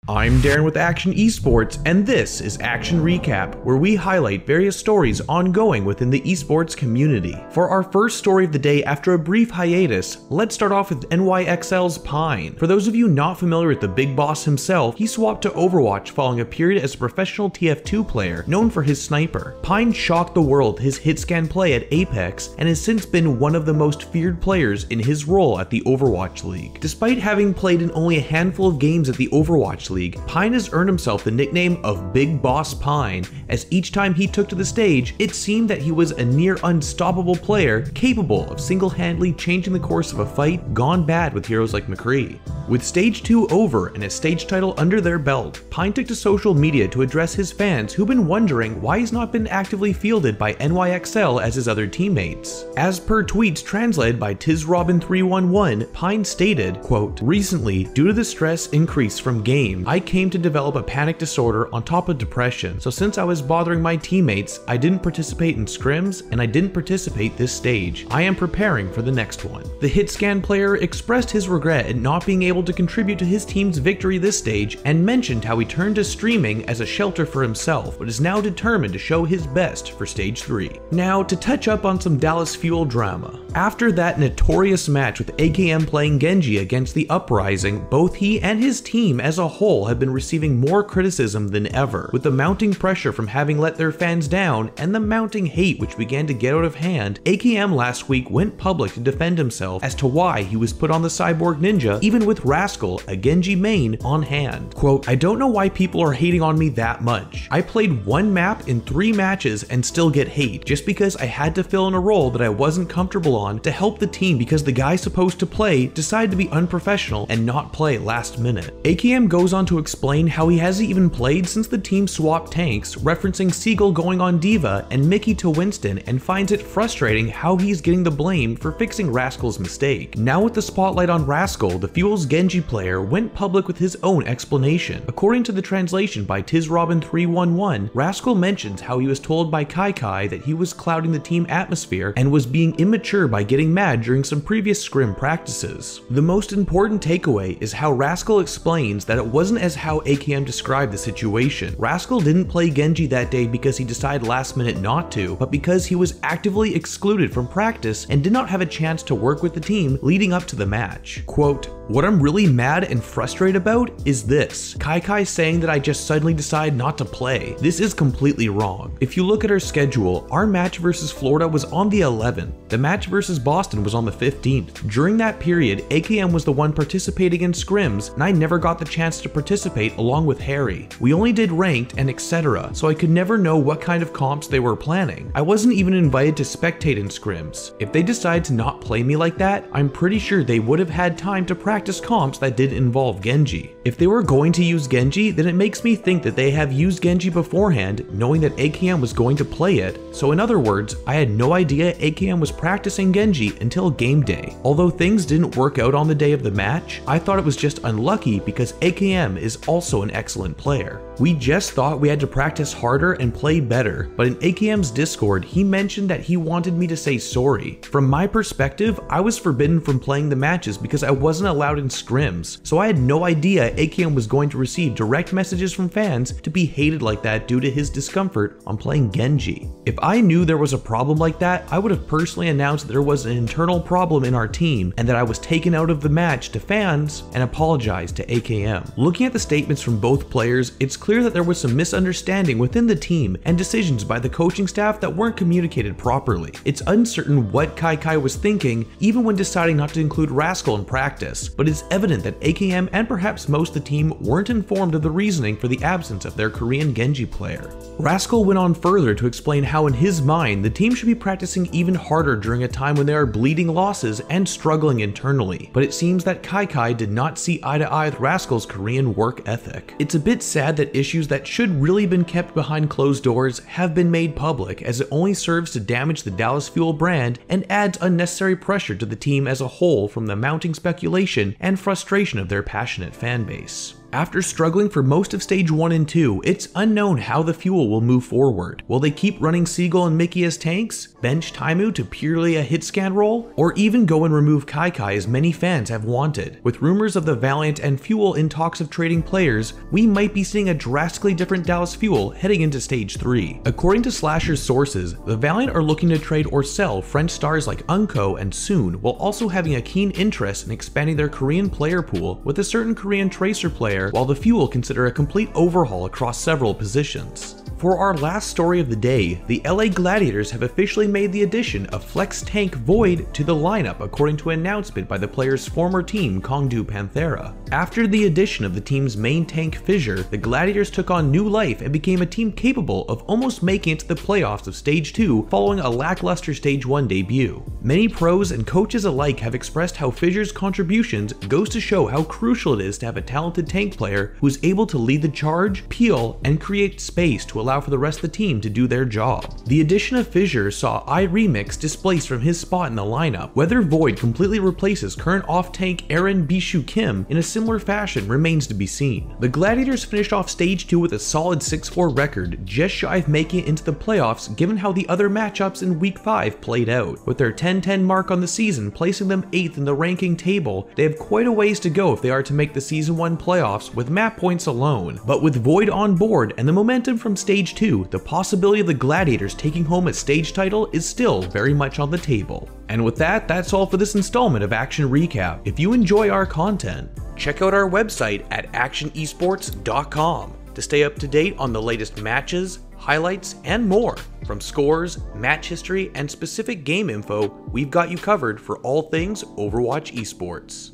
I'm Darren with Action Esports, and this is Action Recap, where we highlight various stories ongoing within the esports community. For our first story of the day after a brief hiatus, let's start off with NYXL's Pine. For those of you not familiar with the big boss himself, he swapped to Overwatch following a period as a professional TF2 player known for his sniper. Pine shocked the world with his hitscan play at Apex and has since been one of the most feared players in his role at the Overwatch League. Despite having played in only a handful of games at the Overwatch League, Pine has earned himself the nickname of Big Boss Pine, as each time he took to the stage, it seemed that he was a near unstoppable player capable of single-handedly changing the course of a fight gone bad with heroes like McCree. With Stage 2 over and a stage title under their belt, Pine took to social media to address his fans who've been wondering why he's not been actively fielded by NYXL as his other teammates. As per tweets translated by TizRobin311, Pine stated, quote, "Recently, due to the stress increase from game, I came to develop a panic disorder on top of depression, so since I was bothering my teammates, I didn't participate in scrims and I didn't participate this stage. I am preparing for the next one." The hitscan player expressed his regret at not being able to contribute to his team's victory this stage and mentioned how he turned to streaming as a shelter for himself, but is now determined to show his best for Stage 3. Now, to touch up on some Dallas Fuel drama. After that notorious match with AKM playing Genji against the Uprising, both he and his team as a whole have been receiving more criticism than ever, with the mounting pressure from having let their fans down and the mounting hate which began to get out of hand. AKM last week went public to defend himself as to why he was put on the Cyborg Ninja, even with Rascal, a Genji main, on hand. Quote, "I don't know why people are hating on me that much. I played one map in 3 matches and still get hate, just because I had to fill in a role that I wasn't comfortable on to help the team because the guy supposed to play decided to be unprofessional and not play last minute." AKM goes on to explain how he hasn't even played since the team swapped tanks, referencing Seagull going on D.Va and Mickey to Winston, and finds it frustrating how he's getting the blame for fixing Rascal's mistake. Now with the spotlight on Rascal, the Fuel's Genji player went public with his own explanation. According to the translation by TizRobin311, Rascal mentions how he was told by Kai that he was clouding the team atmosphere and was being immature by getting mad during some previous scrim practices. The most important takeaway is how Rascal explains that it wasn't as how AKM described the situation. Rascal didn't play Genji that day because he decided last minute not to, but because he was actively excluded from practice and did not have a chance to work with the team leading up to the match. Quote, "What I'm really mad and frustrated about is this. Kai saying that I just suddenly decide not to play. This is completely wrong. If you look at our schedule, our match versus Florida was on the 11th. The match versus Boston was on the 15th. During that period, AKM was the one participating in scrims, and I never got the chance to participate along with Harry. We only did ranked and etc., so I could never know what kind of comps they were planning. I wasn't even invited to spectate in scrims. If they decide to not play me like that, I'm pretty sure they would have had time to practice comps that didn't involve Genji. If they were going to use Genji, then it makes me think that they have used Genji beforehand, knowing that AKM was going to play it. So in other words, I had no idea AKM was practicing Genji until game day. Although things didn't work out on the day of the match, I thought it was just unlucky because AKM is also an excellent player. We just thought we had to practice harder and play better, but in AKM's Discord, he mentioned that he wanted me to say sorry. From my perspective, I was forbidden from playing the matches because I wasn't allowed in scrims, so I had no idea AKM was going to receive direct messages from fans to be hated like that due to his discomfort on playing Genji. If I knew there was a problem like that, I would have personally announced that there was an internal problem in our team and that I was taken out of the match to fans and apologized to AKM. Looking at the statements from both players, it's clear that there was some misunderstanding within the team and decisions by the coaching staff that weren't communicated properly. It's uncertain what Kai was thinking even when deciding not to include Rascal in practice, but it's evident that AKM and perhaps most of the team weren't informed of the reasoning for the absence of their Korean Genji player. Rascal went on further to explain how in his mind the team should be practicing even harder during a time when they are bleeding losses and struggling internally, but it seems that Kai did not see eye to eye with Rascal's Korean work ethic. It's a bit sad that issues that should really been kept behind closed doors have been made public, as it only serves to damage the Dallas Fuel brand and adds unnecessary pressure to the team as a whole from the mounting speculation and frustration of their passionate fan base. After struggling for most of Stage 1 and 2, it's unknown how the Fuel will move forward. Will they keep running Seagull and Mickey as tanks, bench Taimu to purely a hit scan role, or even go and remove Kai as many fans have wanted? With rumors of the Valiant and Fuel in talks of trading players, we might be seeing a drastically different Dallas Fuel heading into Stage 3. According to Slasher's sources, the Valiant are looking to trade or sell French stars like Unko and Soon, while also having a keen interest in expanding their Korean player pool with a certain Korean Tracer player, while the Fuel consider a complete overhaul across several positions. For our last story of the day, the LA Gladiators have officially made the addition of Flex Tank Void to the lineup according to an announcement by the player's former team Kongdu Panthera. After the addition of the team's main tank Fissure, the Gladiators took on new life and became a team capable of almost making it to the playoffs of Stage 2 following a lackluster Stage 1 debut. Many pros and coaches alike have expressed how Fissure's contributions goes to show how crucial it is to have a talented tank player who's able to lead the charge, peel, and create space to allow for the rest of the team to do their job. The addition of Fissure saw iRemix displaced from his spot in the lineup. Whether Void completely replaces current off-tank Aaron Bishu Kim in a similar fashion remains to be seen. The Gladiators finished off Stage 2 with a solid 6-4 record, just shy of making it into the playoffs given how the other matchups in Week 5 played out. With their 10-10 mark on the season placing them 8th in the ranking table, they have quite a ways to go if they are to make the Season 1 playoffs with map points alone. But with Void on board and the momentum from Stage 2, the possibility of the Gladiators taking home a stage title is still very much on the table. And with that, that's all for this installment of Action Recap. If you enjoy our content, check out our website at actionesports.com to stay up to date on the latest matches, highlights, and more. From scores, match history, and specific game info, we've got you covered for all things Overwatch esports.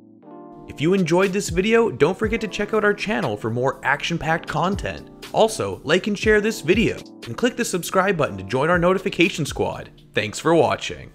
If you enjoyed this video, don't forget to check out our channel for more action-packed content. Also, like and share this video, and click the subscribe button to join our notification squad. Thanks for watching.